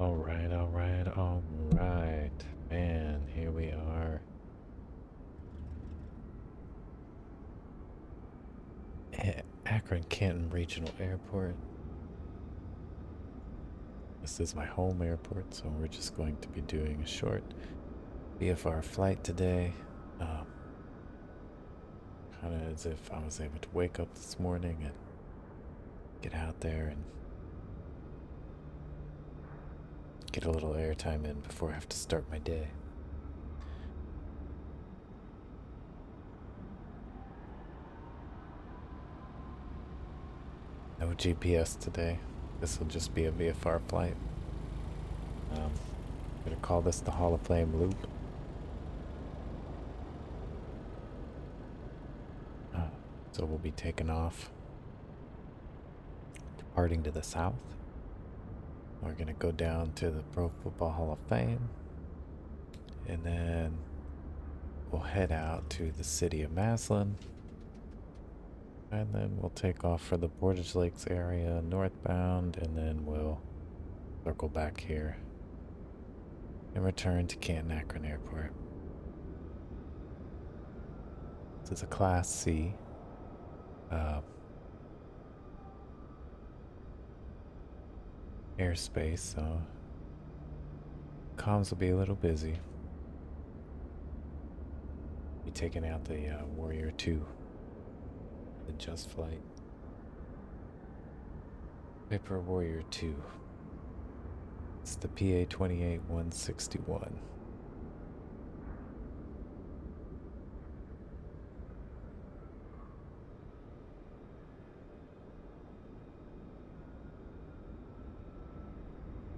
Alright. Man, here we are. Akron Canton Regional Airport. This is my home airport, so we're just going to be doing a short VFR flight today. Kind of as if I was able to wake up this morning and get out there and get a little airtime in before I have to start my day. No GPS today. This will just be a VFR flight. I'm gonna call this the Hall of Fame loop. So we'll be taking off, departing to the south. We're gonna go down to the Pro Football Hall of Fame, and then we'll head out to the city of Massillon, and then we'll take off for the Portage Lakes area northbound, and then we'll circle back here and return to Canton Akron Airport. This is a Class C. Airspace, so comms will be a little busy. Be taking out the Warrior 2, the Just Flight Viper Warrior 2. It's the PA 28161.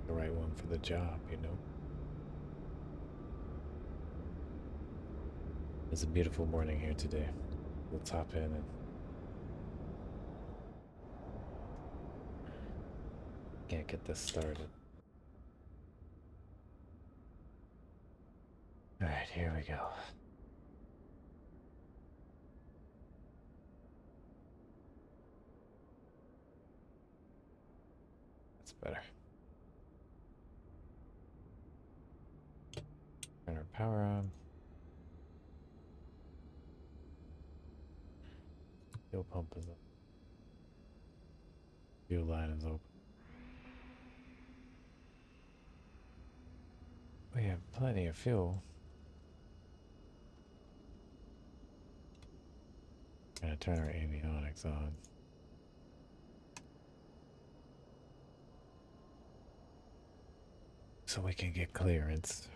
The right one for the job, you know. It's a beautiful morning here today. Let's hop in and get this started. Alright, here we go. That's better. Turn our power on. Fuel pump is up. Fuel line is open. We have plenty of fuel. Gonna turn our avionics on. So we can get clearance.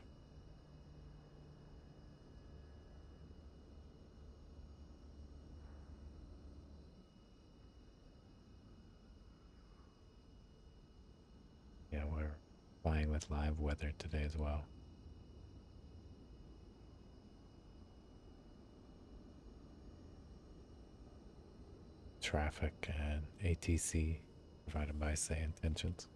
Yeah, we're flying with live weather today as well. Traffic and ATC provided by Say Intentions.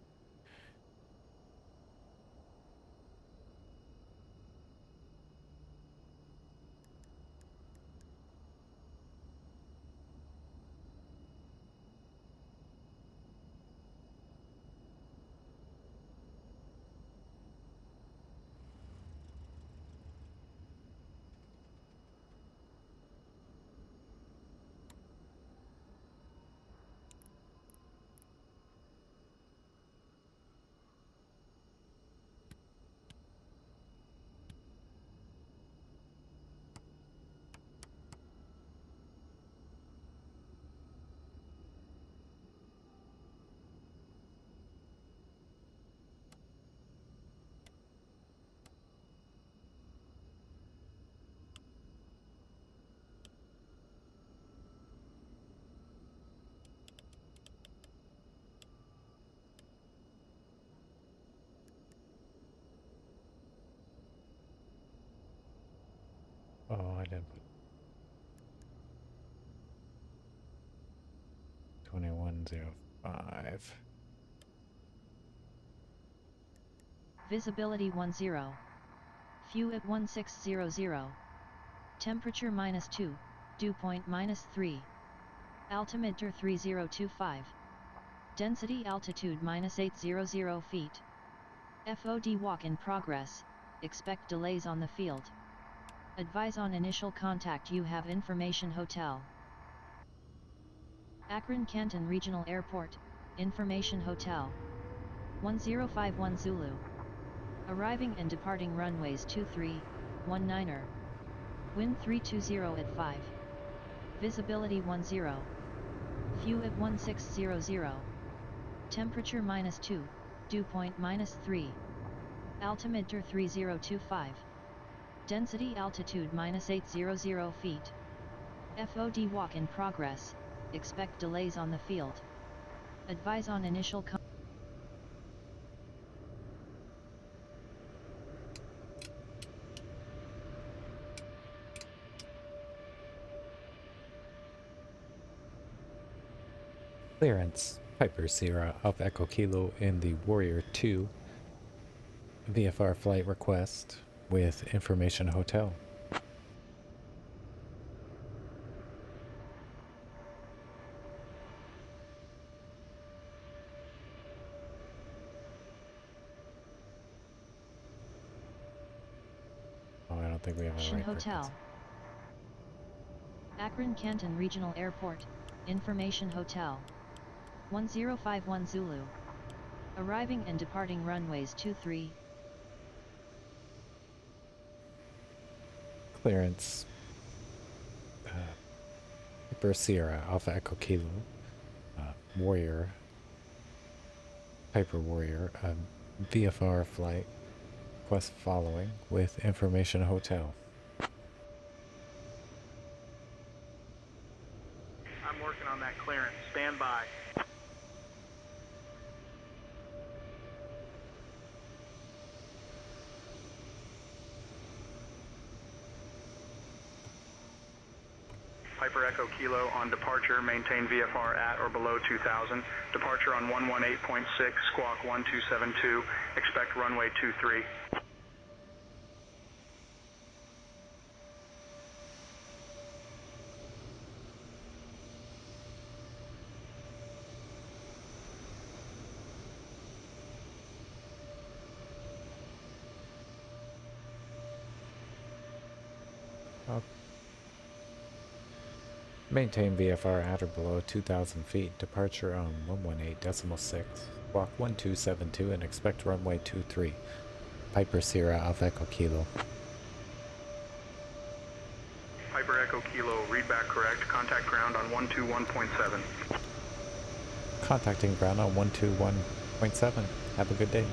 Oh, I didn't put 2105. Visibility 10. View at 1600. Temperature -2, dew point -3. Altimeter 3025. Density altitude -800 feet. FOD walk in progress, expect delays on the field. Advise on initial contact. You have information. Hotel Akron Canton Regional Airport, information. Hotel 1051 Zulu. Arriving and departing runways 23, 19er. Wind 320 at 5. Visibility 10. Fuel at 1600. Temperature -2, dew point -3. Altimeter 3025. Density altitude -800 feet. FOD walk in progress, expect delays on the field. Advise on initial Clearance. Piper Sierra Alpha Echo Kilo in the Warrior 2 VFR flight request with information. Hotel. Oh, I don't think we have a right Hotel. Akron Canton Regional Airport, information. Hotel 1051 Zulu. Arriving and departing runways 23. Clearance. Piper Sierra Alpha Echo Kilo Warrior Piper Warrior VFR flight request following with information. Hotel. I'm working on that clearance. Stand by. Piper Echo Kilo on departure. Maintain VFR at or below 2000. Departure on 118.6, squawk 1272. Expect runway 23. Maintain VFR at or below 2,000 feet. Departure on 118.6, walk 1272, and expect runway 23. Piper Sierra Alpha Echo Kilo. Piper Echo Kilo, read back correct. Contact ground on 121.7. Contacting ground on 121.7. Have a good day.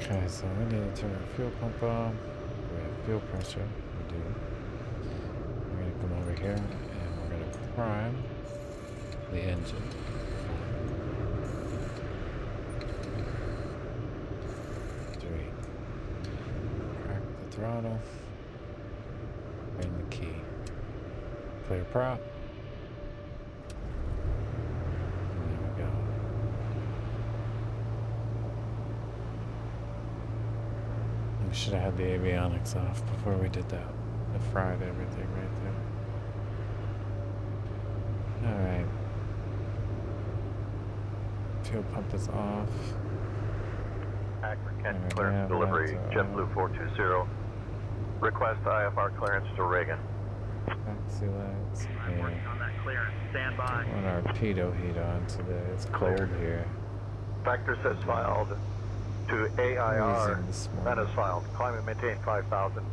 Okay, so we need to turn our fuel pump on. We have fuel pressure. We do. We're going to come over here and we're going to prime the engine. Three. Crack the throttle. Bring the key. Clear prop. We should have had the avionics off before we did that. It fried everything right there. Alright. Fuel pump is off. Akron Canton clearance delivery, JetBlue 420. Request IFR clearance to Reagan. Taxi lights. I'm working on that clearance. Stand by. Want our pitot heat on today. It's cold here. Factor says filed to AIR. That is filed. Climb and maintain 5,000.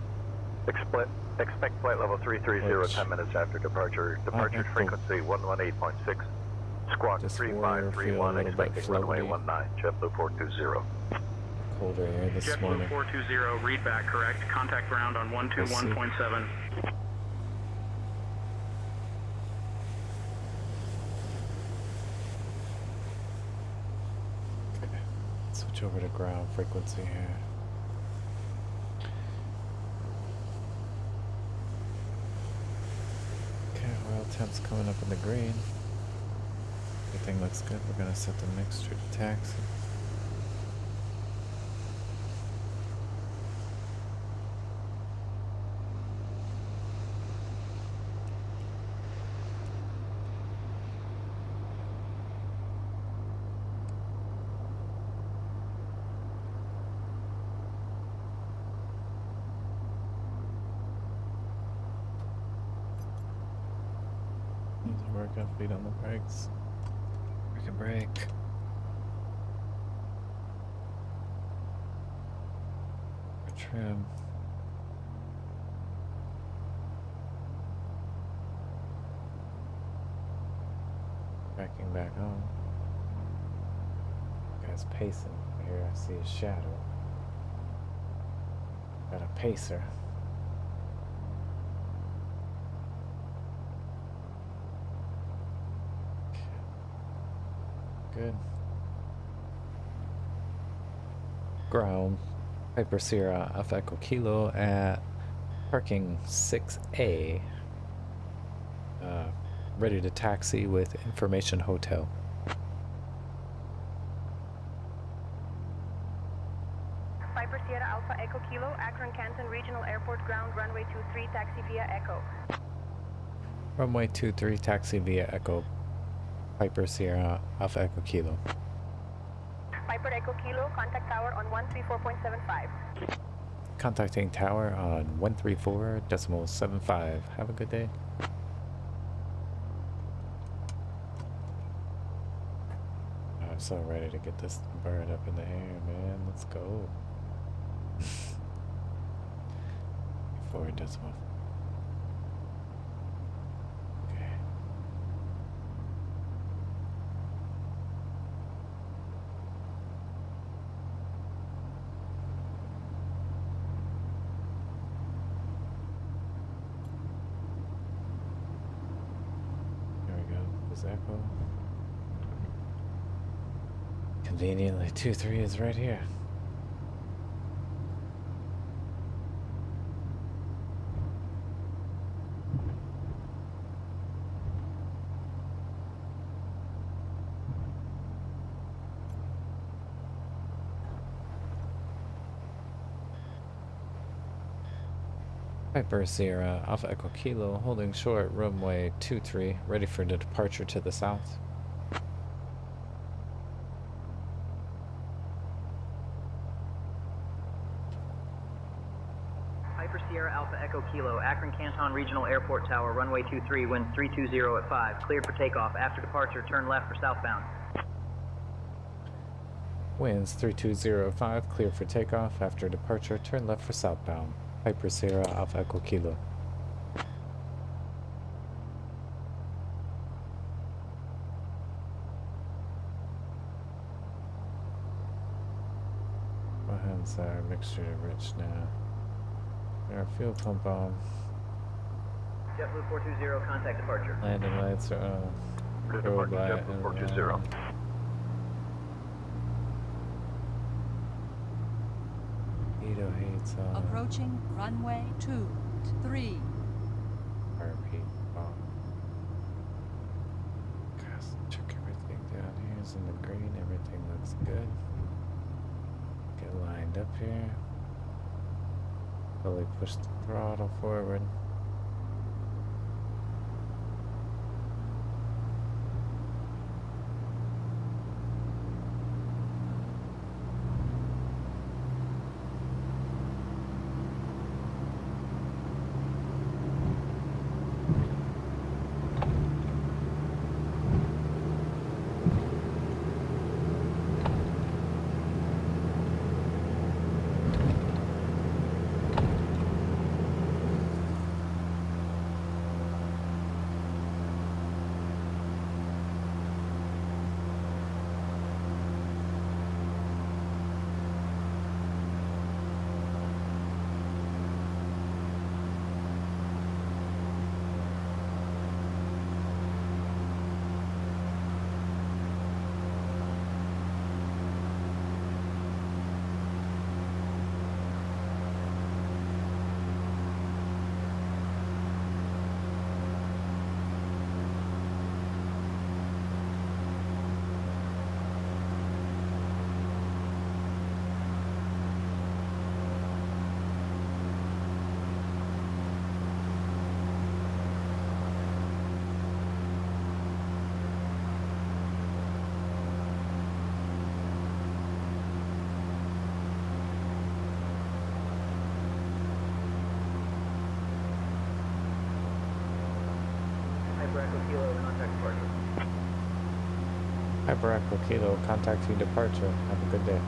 Expect flight level 330 10 minutes after departure. Departure frequency 118.6. Squawk 3531. Expecting runway 19. JetBlue 420. Colder air this morning. JetBlue 420, read back correct. Contact ground on 121.7. Switch over to ground frequency here. Okay, oil temps coming up in the green. Everything looks good. We're gonna set the mixture to taxi. Work on feet on the brakes. We can brake. Trim. Backing back home. Guy's pacing. Here I see a shadow. Got a pacer. Good. Ground. Piper Sierra Alpha Echo Kilo at parking 6A. Ready to taxi with Information Hotel. Piper Sierra Alpha Echo Kilo, Akron Canton Regional Airport Ground, runway 23, taxi via Echo. Runway 23, taxi via Echo. Piper Sierra Alpha Echo Kilo. Piper Echo Kilo, contact tower on 134.75. Contacting tower on 134.75. Have a good day. I'm so ready to get this bird up in the air, man. Let's go. 4 decimal. Echo. Conveniently, 2-3 is right here. Piper Sierra Alpha Echo Kilo, holding short, runway 23, ready for the departure to the south. Piper Sierra Alpha Echo Kilo, Akron Canton Regional Airport Tower, runway 23, wind 320 at 5, cleared for takeoff. After departure, turn left for southbound. Winds 320.5, clear for takeoff. After departure, turn left for southbound. Piper Sierra Alpha Echo Kilo. Go ahead and set our mixture to rich now. Our fuel pump on. JetBlue 420, contact departure. Landing lights are on. Road light and 420. Heato heats on. Approaching runway 23. Heartbeat on. Guys, check everything down here. It's in the green. Everything looks good. Get lined up here. Fully push the throttle forward. Piper Echo Kilo, contacting departure. Have a good day.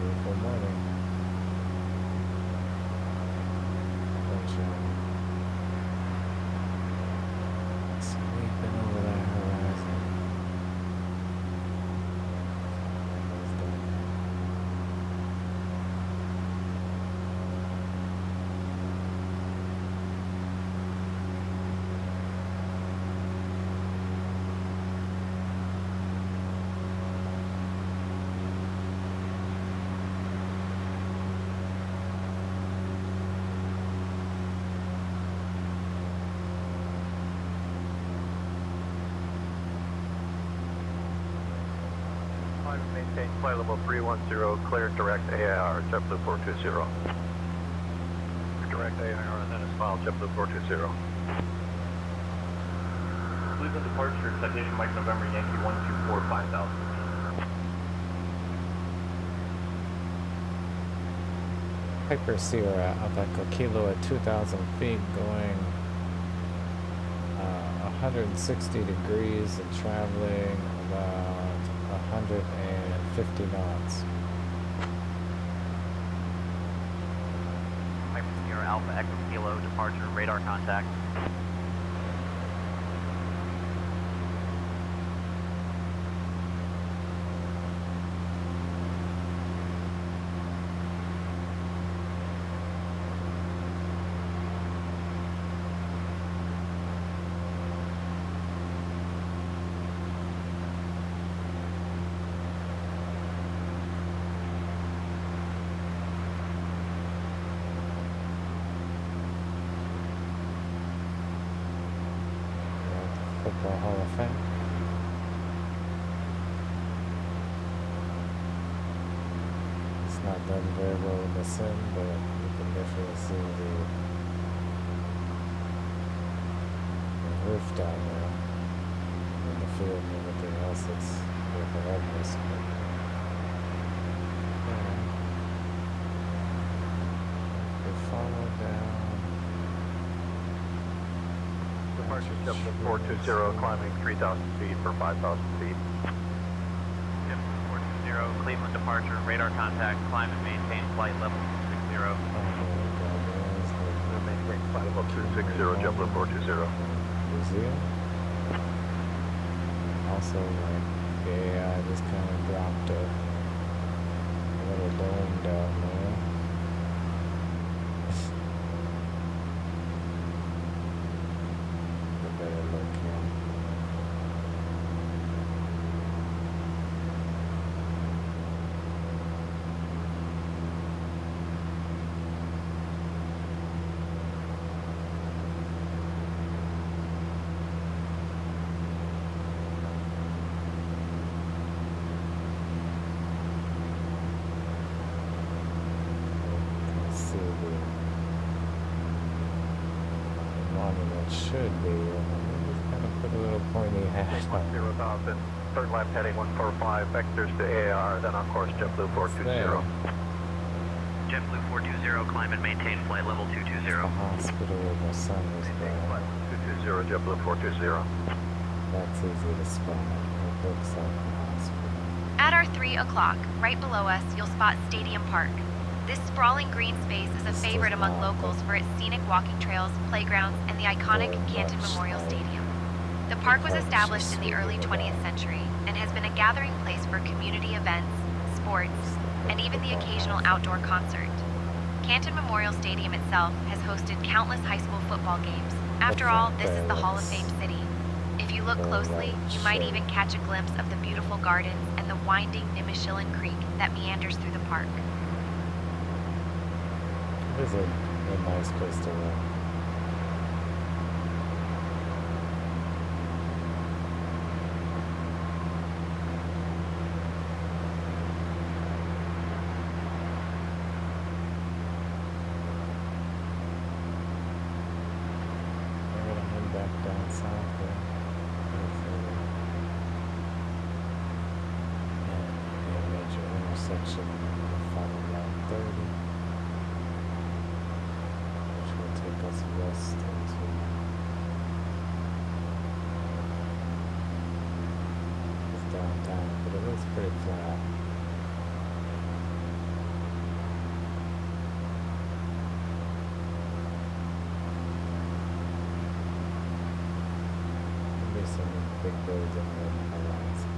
Beautiful morning. Sunshine. Sweeping over that horizon. Maintain flight level 310, clear direct AIR, JetBlue 420. Direct AIR and then it's filed JetBlue 420. Cleveland departure, citation Mike November Yankee 124, 5,000. Piper Sierra Alpha Echo Kilo at 2,000 feet, going 160 degrees and traveling about 150 knots. Piper Sierra Alpha Echo Kilo, departure, radar contact. Football Hall of Fame. It's not done very well in the sim, but you can definitely see the roof down there. And the field and everything else that's with the levels. We follow down. Departure JetBlue 420, climbing 3,000 feet for 5,000 feet. JetBlue 420, Cleveland departure, radar contact, climb and maintain flight level 260. Maintain flight level 260, JetBlue 420. Brazil. Also, like, the AI just kind of dropped a little dome down there. A better look here. See the monument should be. Just kind of put a little pointy hat on. 0,000, third left heading 145, vectors to AAR, then on course JetBlue 420. JetBlue 420, climb and maintain flight level 220. The hospital where my son was born. 220, JetBlue 420. That's easy to spot. It looks like the hospital. At our 3 o'clock, right below us, you'll spot Stadium Park. This sprawling green space is a favorite among locals for its scenic walking trails, playgrounds, and the iconic Canton Memorial Stadium. The park was established in the early 20th century and has been a gathering place for community events, sports, and even the occasional outdoor concert. Canton Memorial Stadium itself has hosted countless high school football games. After all, this is the Hall of Fame city. If you look closely, you might even catch a glimpse of the beautiful gardens and the winding Massillon Creek that meanders through the park. It is a nice place to run. I'm gonna head back down south there. And intersection and then we'll follow Route 30, which will take us west into downtown, but it is pretty flat. There's some big birds in the horizon.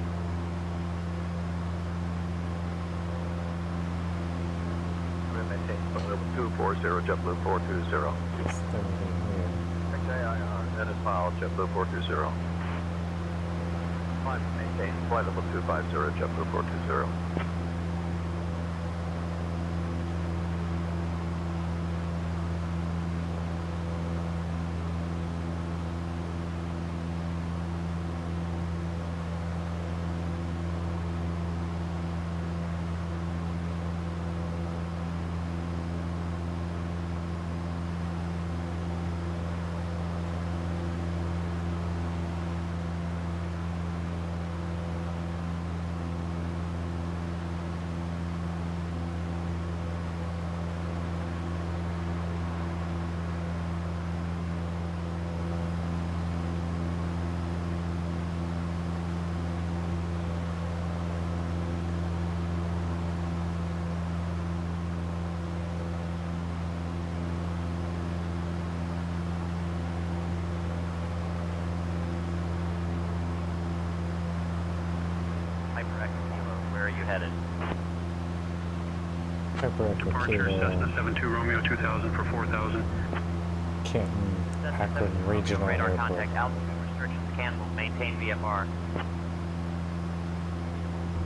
Maintain level 240, JetBlue 420. Just everything here. XAIR, that is filed, JetBlue 420. Climb maintain flight level 250, JetBlue 420. Where are you headed? Pepper Echo Departure, Kilo, Cessna 72 Romeo 2000 for 4,000. Canton, Cessna Akron 72 Regional radar Airport. contact, altitude restrictions canceled. Maintain VFR.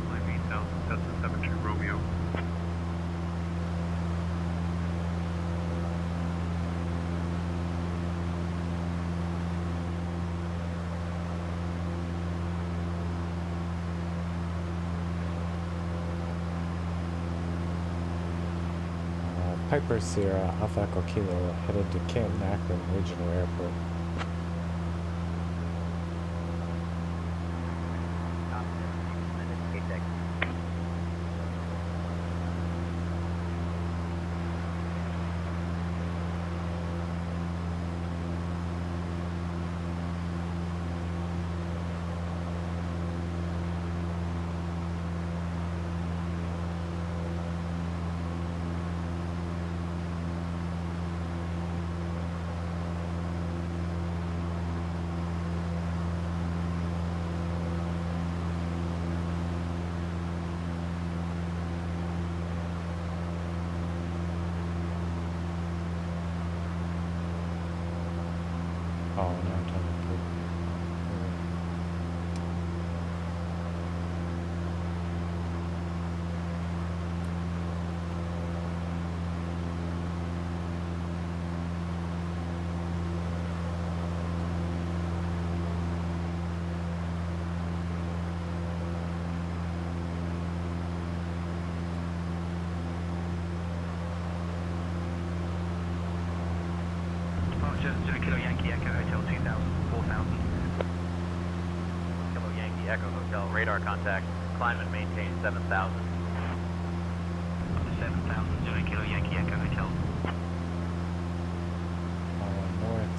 Miami South, Cessna 72 Romeo. Piper Sierra Alpha Echo Kilo headed to Canton Akron Regional Airport. Oh, no, I'm talking Departure, Zulu Kilo Yankee Echo Hotel 2000, 4,000. Kilo Yankee Echo Hotel, radar contact. Climb and maintain 7,000. 7,000, Zulu Kilo Yankee Echo Hotel. north.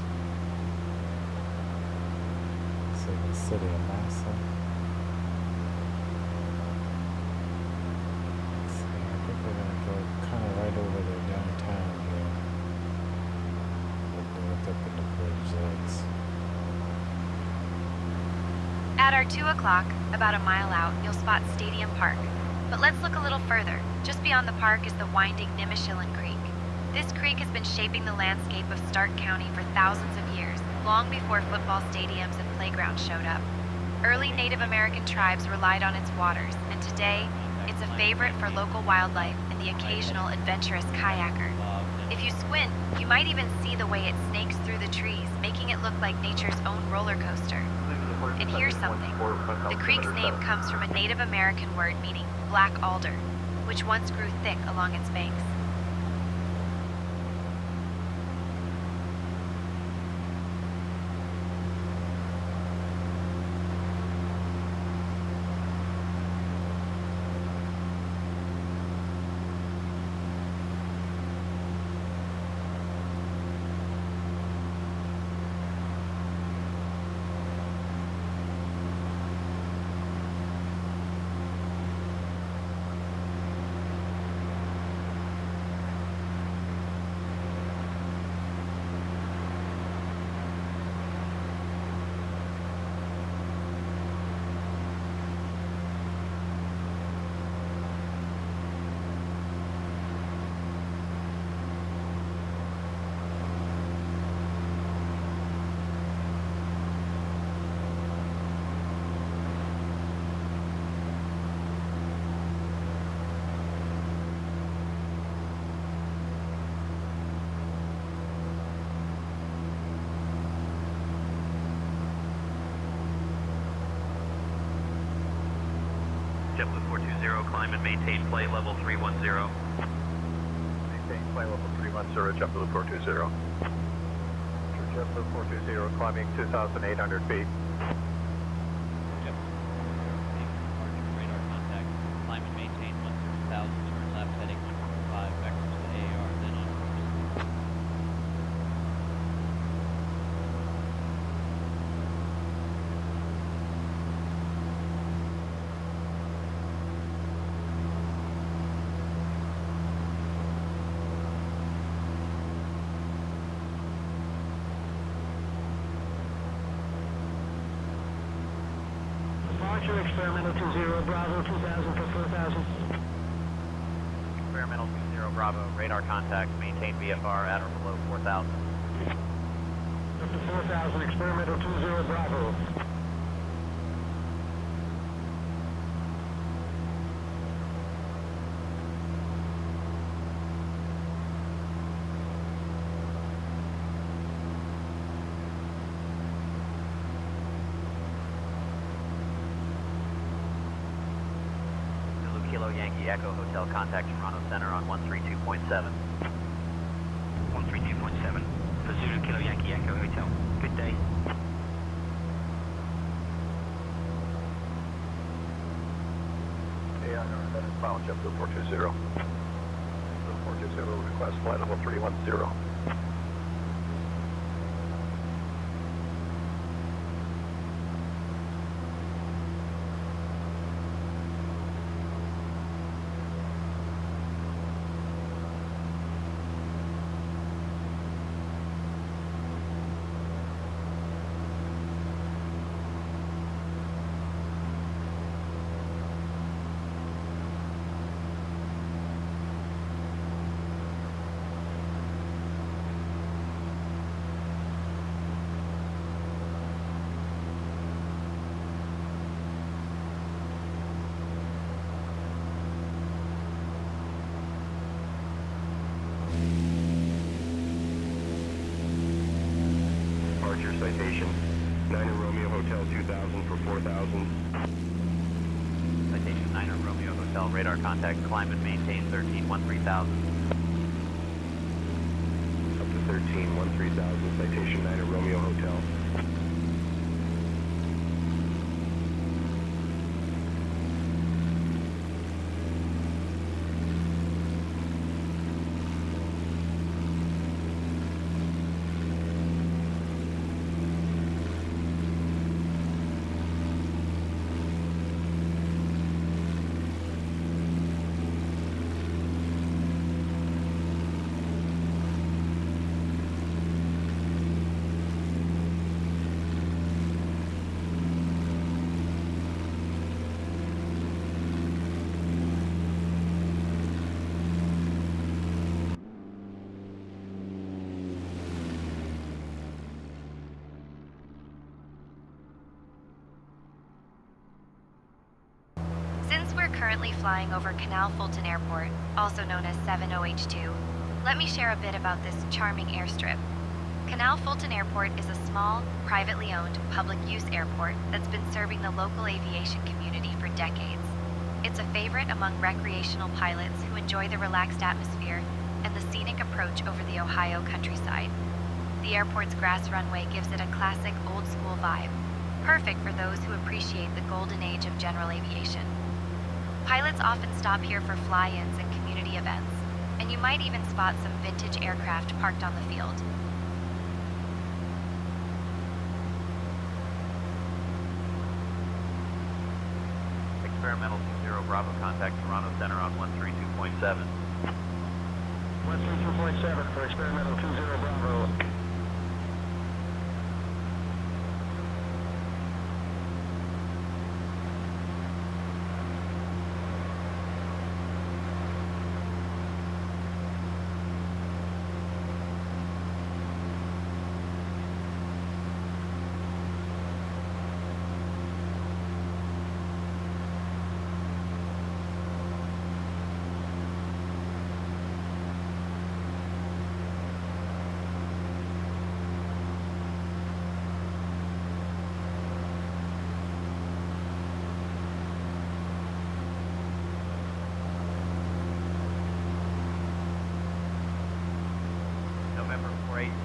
So the city of Massillon. So I think we're gonna go kind of right over there downtown here. We'll north up into Portage Lakes. At our 2 o'clock, about a mile out, you'll spot Stadium Park. But let's look a little further. Just beyond the park is the winding Massillon Creek. This creek has been shaping the landscape of Stark County for thousands of years, long before football stadiums and playgrounds showed up. Early Native American tribes relied on its waters, and today, it's a favorite for local wildlife and the occasional adventurous kayaker. If you squint, you might even see the way it snakes through the trees, making it look like nature's own roller coaster. And here's something. The creek's name comes from a Native American word meaning black alder, which once grew thick along its banks. JetBlue 420, climb and maintain flight level 310. Maintain flight level 310, JetBlue 420. JetBlue 420, climbing 2,800 feet. Radar contact. Climb and maintain 130,000. Turn left heading 145 back to the AR, then on course. Departure experimental 20 Bravo 2000 for 4,000. Experimental 20 Bravo, radar contact, maintain VFR at or below 4,000. Up to 4,000, experimental 20 Bravo. Kilo Yankee Echo Hotel, contact Toronto Center on 132.7. 132.7. For Zulu Kilo Yankee Echo Hotel. Good day. Yeah, that is final JetBlue 420. JetBlue 420, request flight level 310. Citation, 9 Romeo Hotel 2000 for 4,000. Citation 9 Romeo Hotel, radar contact, climb and maintain 13,000. Up to 13,000, citation 9 Romeo Hotel. Since we're currently flying over Canal Fulton Airport, also known as 70H2, let me share a bit about this charming airstrip. Canal Fulton Airport is a small, privately owned, public-use airport that's been serving the local aviation community for decades. It's a favorite among recreational pilots who enjoy the relaxed atmosphere and the scenic approach over the Ohio countryside. The airport's grass runway gives it a classic old-school vibe, perfect for those who appreciate the golden age of general aviation. Pilots often stop here for fly-ins and community events, and you might even spot some vintage aircraft parked on the field. Experimental 20 Bravo, contact Toronto Center on 132.7. 132.7 for experimental 20 Bravo.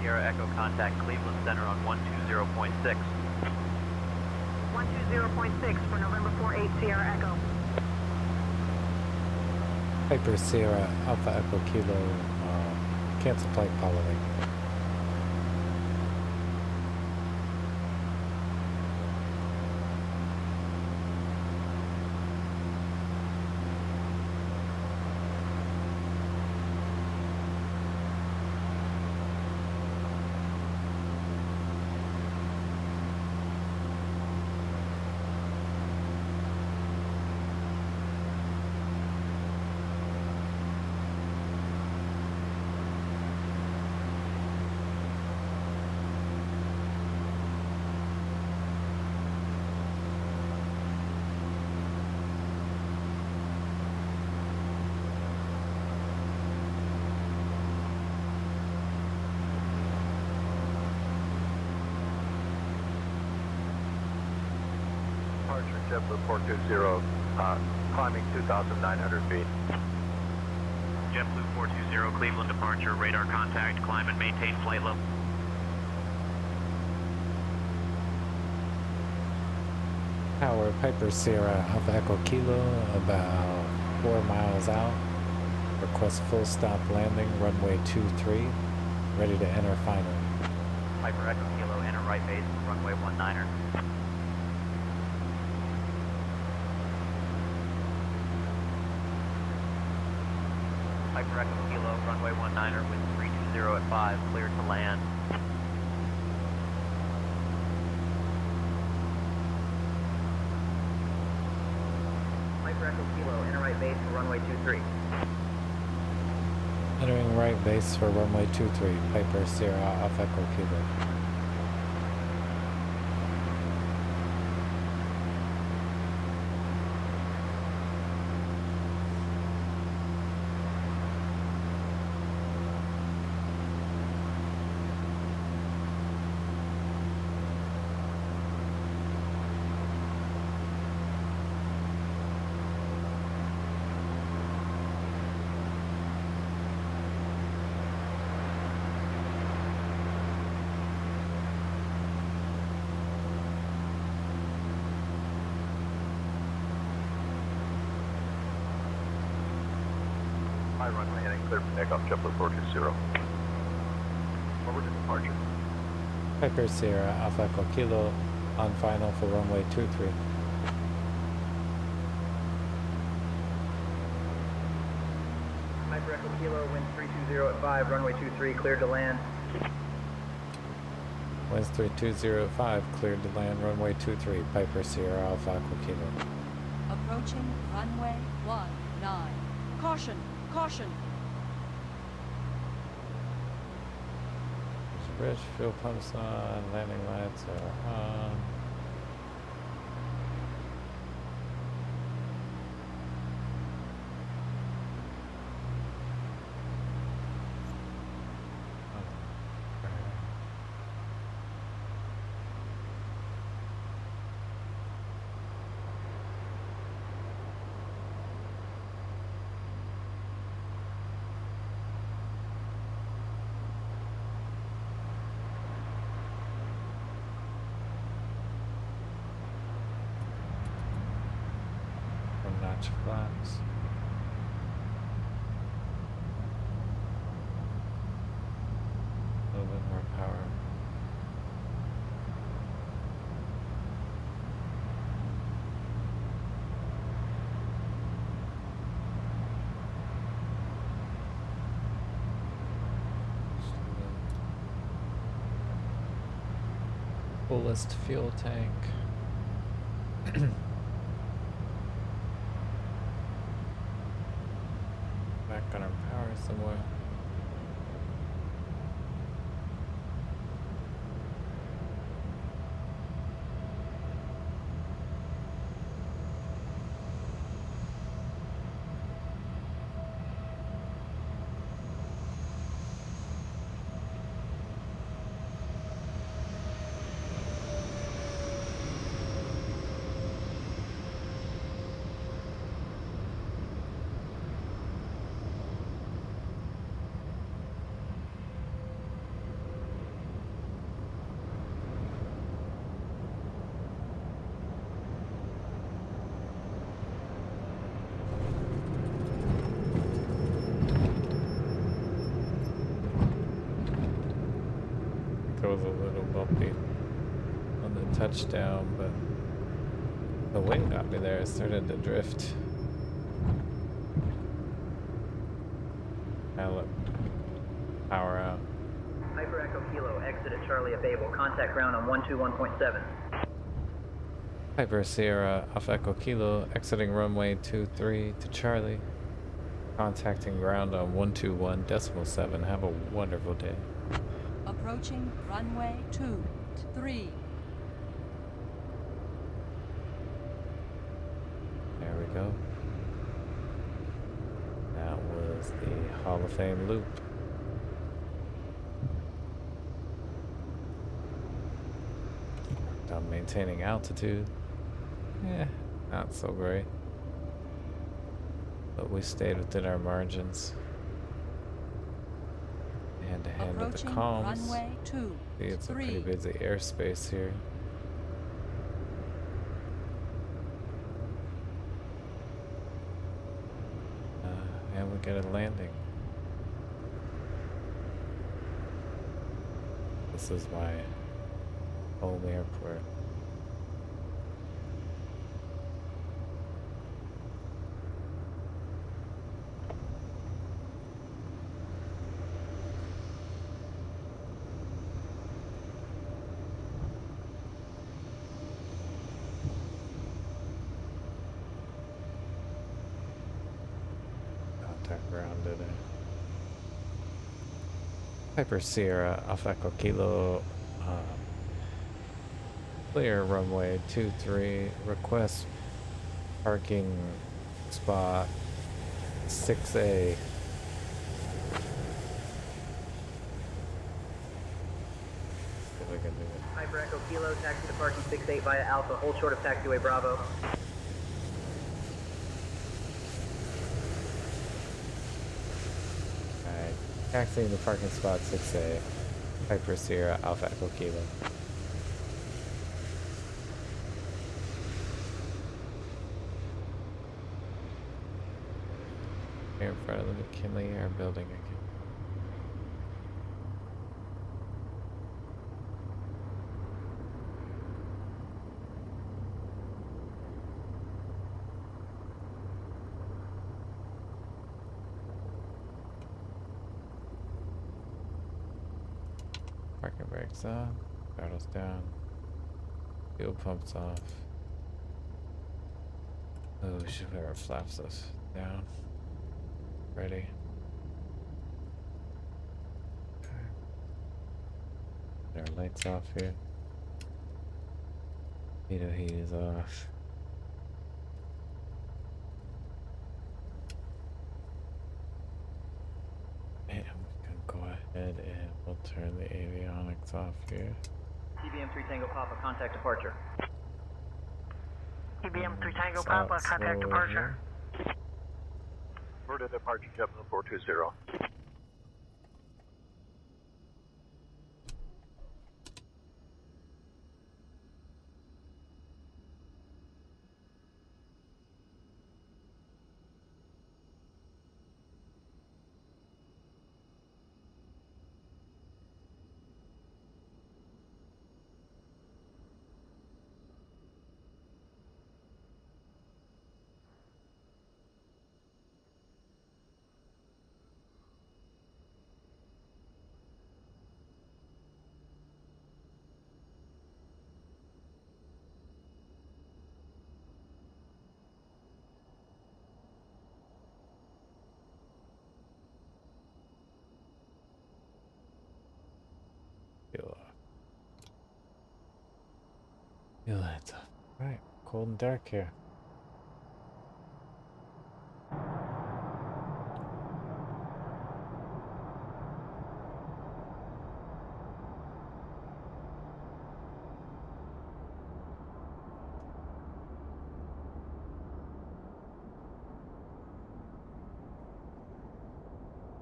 Sierra Echo, contact Cleveland Center on 120.6. 120.6 for November 48 Sierra Echo. Piper Sierra Alpha Echo Kilo, cancel flight following. JetBlue 420, climbing 2,900 feet. JetBlue 420, Cleveland departure, radar contact, climb and maintain flight level. Tower Piper Sierra Alpha Echo Kilo, about 4 miles out. Request full stop landing, runway 23. Ready to enter final. Piper Echo Kilo, enter right base, runway 19er. Piper Echo Kilo, runway 19er, wind 320 at 5, cleared to land. Piper Echo Kilo, enter right base for runway 23. Entering right base for runway 23. Piper Sierra Alpha Echo Kilo. High runway heading clear for takeoff, JetBlue 420. Forward to departure. Piper Sierra Alpha Echo Kilo on final for runway 23. Piper Echo Kilo, wind 320 at 5, runway 23, cleared to land. Winds 3205, cleared to land, runway 23. Piper Sierra Alpha Echo Kilo. Approaching runway 19. Caution! Caution! Bridge, fuel pumps on, landing lights are on. Notch flaps. A little bit more power. Fullest fuel tank. Back on our power somewhere. was a little bumpy on the touchdown, but the wind got me there. It started to drift. Now look, power out. Hyper Echo Kilo, exit at Charlie at Babel. Contact ground on 121.7. Hyper Sierra, Alpha Echo Kilo, exiting runway 23 to Charlie. Contacting ground on 121.7. Have a wonderful day. Approaching runway 23. There we go. That was the Hall of Fame loop. I'm maintaining altitude. Not so great. But we stayed within our margins. Hand to hand with the comms. Runway 23. See, it's a pretty busy airspace here. And we get a landing. This is my home airport. Contact ground today. Hyper Sierra, Alpha Echo Kilo, clear runway 23, request parking spot 6A. See if we can do it. Hyper Echo Kilo, taxi to parking 68 via Alpha, hold short of taxiway Bravo. Alright, taxiing to parking spot 6A, Hyper Sierra, Alpha Echo Kilo. Here in front of the McKinley Air building again. Parking brakes on, throttles down, fuel pumps off. Oh, we should put our flaps down. Ready. Okay. Put our lights off here. Heater heat is off. And we can go ahead and we'll turn the avionics off here. TBM 3 Tango Papa, contact departure. TBM 3 Tango Papa, contact departure. We're to departure, Kevin 420. Fuel lights off. Right, cold and dark here.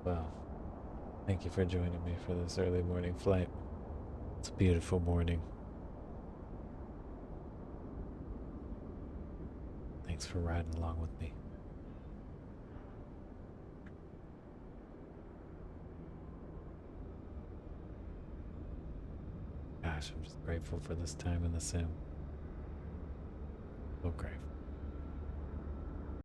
Well, thank you for joining me for this early morning flight. It's a beautiful morning. Thanks for riding along with me. Gosh, I'm just grateful for this time in the sim. So grateful.